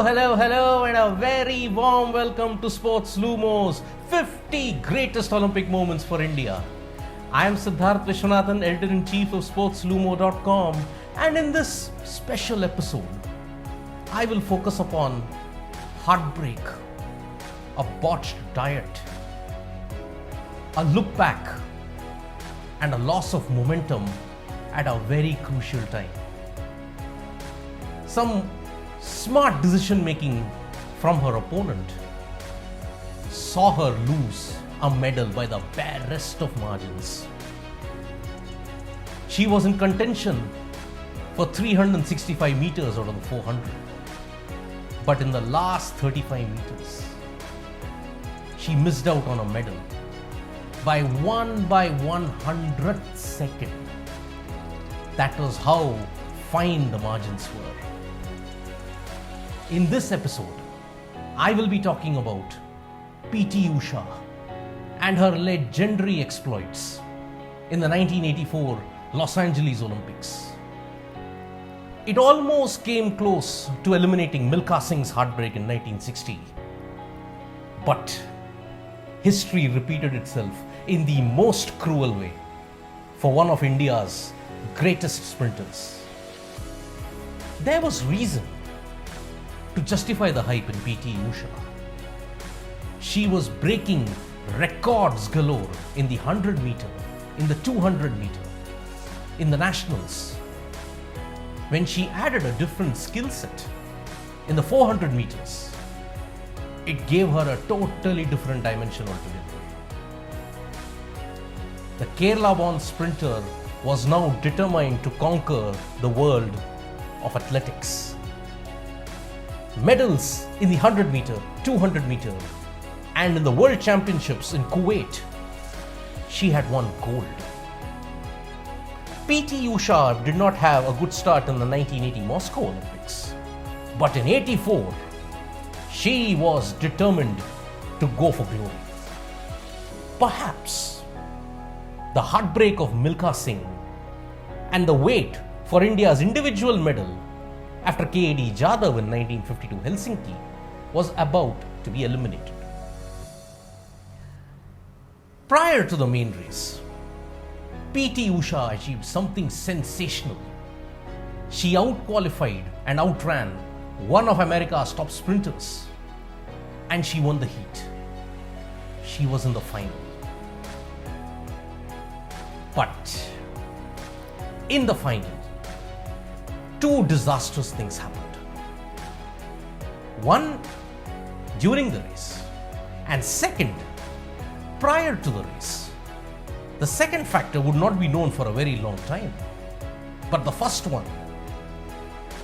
Hello, and a very warm welcome to SportsLumo's 50 greatest Olympic moments for India. I am Siddharth Vishwanathan, editor-in-chief of SportsLumo.com, and in this special episode, I will focus upon heartbreak, a botched diet, a look back, and a loss of momentum at a very crucial time. Some smart decision making from her opponent saw her lose a medal by the barest of margins. She was in contention for 365 meters out of the 400, but in the last 35 meters, she missed out on a medal by 1/100th second. That was how fine the margins were. In this episode, I will be talking about P.T. Usha and her legendary exploits in the 1984 Los Angeles Olympics. It almost came close to eliminating Milkha Singh's heartbreak in 1960. But history repeated itself in the most cruel way for one of India's greatest sprinters. There was reason to justify the hype in P.T. Usha. She was breaking records galore in the 100 meter, in the 200 meter, in the nationals. When she added a different skill set in the 400 meters, it gave her a totally different dimension altogether. The Kerala-born sprinter was now determined to conquer the world of athletics. Medals in the 100 meter, 200 meter, and in the World Championships in Kuwait, she had won gold. P.T. Usha did not have a good start in the 1980 Moscow Olympics, but in 84, she was determined to go for glory. Perhaps the heartbreak of Milkha Singh and the wait for India's individual medal after K.D. Jadhav in 1952 Helsinki was about to be eliminated. Prior to the main race, P.T. Usha achieved something sensational. She outqualified and outran one of America's top sprinters, and she won the heat. She was in the final. But in the final, two disastrous things happened. One, during the race, and second, prior to the race. The second factor would not be known for a very long time, but the first one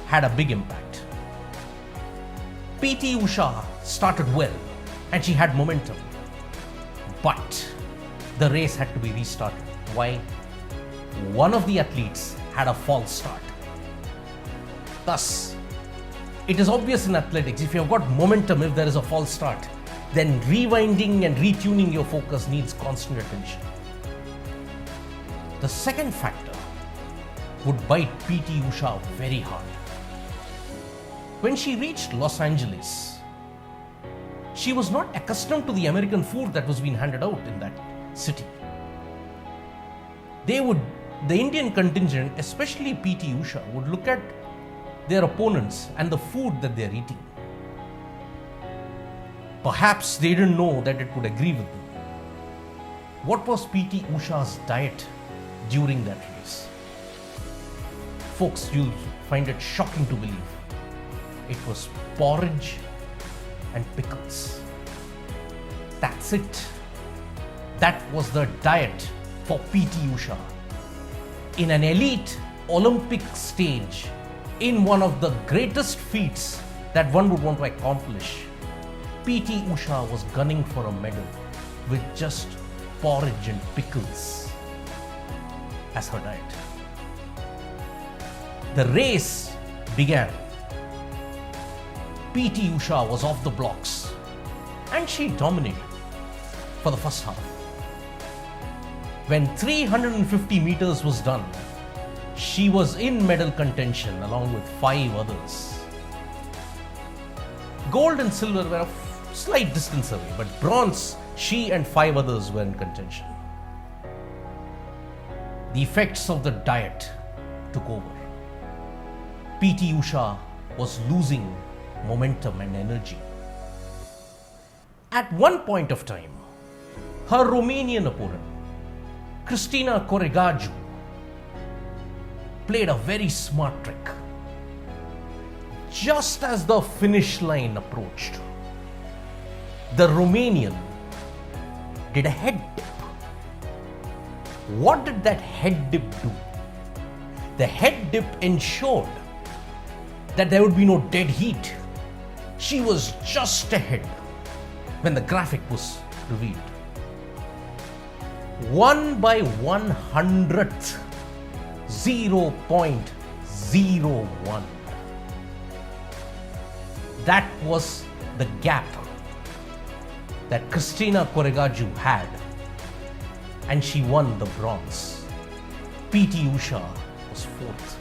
had a big impact. P.T. Usha started well and she had momentum, but the race had to be restarted. Why? One of the athletes had a false start. Thus, it is obvious in athletics, if you have got momentum, if there is a false start, then rewinding and retuning your focus needs constant attention. The second factor would bite P.T. Usha very hard. When she reached Los Angeles, she was not accustomed to the American food that was being handed out in that city. The Indian contingent, especially P.T. Usha, would look at their opponents and the food that they're eating. Perhaps they didn't know that it would agree with them. What was P.T. Usha's diet during that race? Folks, you'll find it shocking to believe. It was porridge and pickles. That's it. That was the diet for P.T. Usha. In an elite Olympic stage, in one of the greatest feats that one would want to accomplish, P.T. Usha was gunning for a medal with just porridge and pickles as her diet. The race began. P.T. Usha was off the blocks and she dominated for the first half. When 350 meters was done, she was in medal contention along with 5 others. Gold and silver were a slight distance away, but bronze, she and 5 others were in contention. The effects of the diet took over. PT Usha was losing momentum and energy. At one point of time, her Romanian opponent, Cristieana Cojocaru, played a very smart trick. Just as the finish line approached, the Romanian did a head dip. What did that head dip do? The head dip ensured that there would be no dead heat. She was just ahead when the graphic was revealed. 1 by 100th, 0.01. That was the gap that Cristieana Cojocaru had, and she won the bronze. PT Usha was 4th.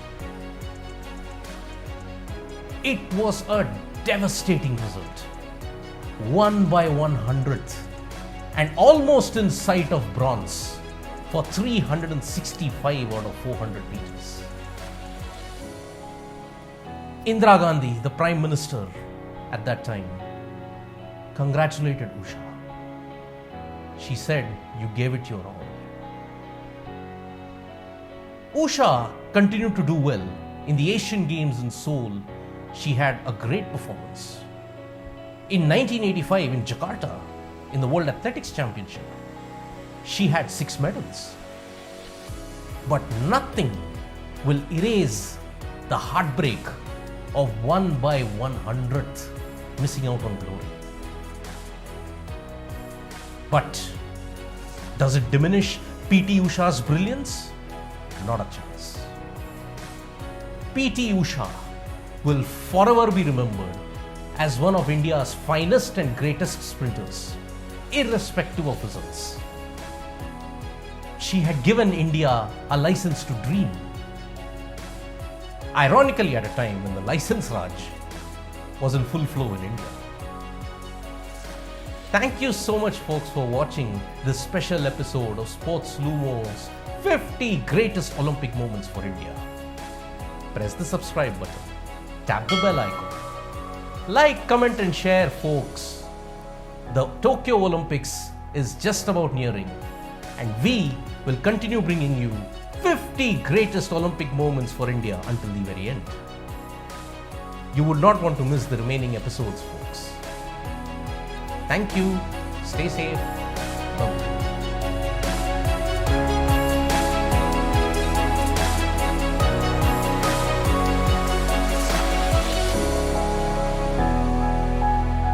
It was a devastating result. 1 by 100th, and almost in sight of bronze for 365 out of 400 meters. Indira Gandhi, the Prime Minister at that time, congratulated Usha. She said, "You gave it your all." Usha continued to do well. In the Asian Games in Seoul, she had a great performance. In 1985 in Jakarta, in the World Athletics Championship, she had 6 medals. But nothing will erase the heartbreak of 1 by 100th missing out on glory. But does it diminish PT Usha's brilliance? Not a chance. PT Usha will forever be remembered as one of India's finest and greatest sprinters, irrespective of results. She had given India a license to dream. Ironically, at a time when the license Raj was in full flow in India. Thank you so much, folks, for watching this special episode of SportsLumo's 50 greatest Olympic moments for India. Press the subscribe button, tap the bell icon, like, comment and share, folks. The Tokyo Olympics is just about nearing, and we will continue bringing you 50 greatest Olympic moments for India until the very end. You would not want to miss the remaining episodes, folks. Thank you. Stay safe.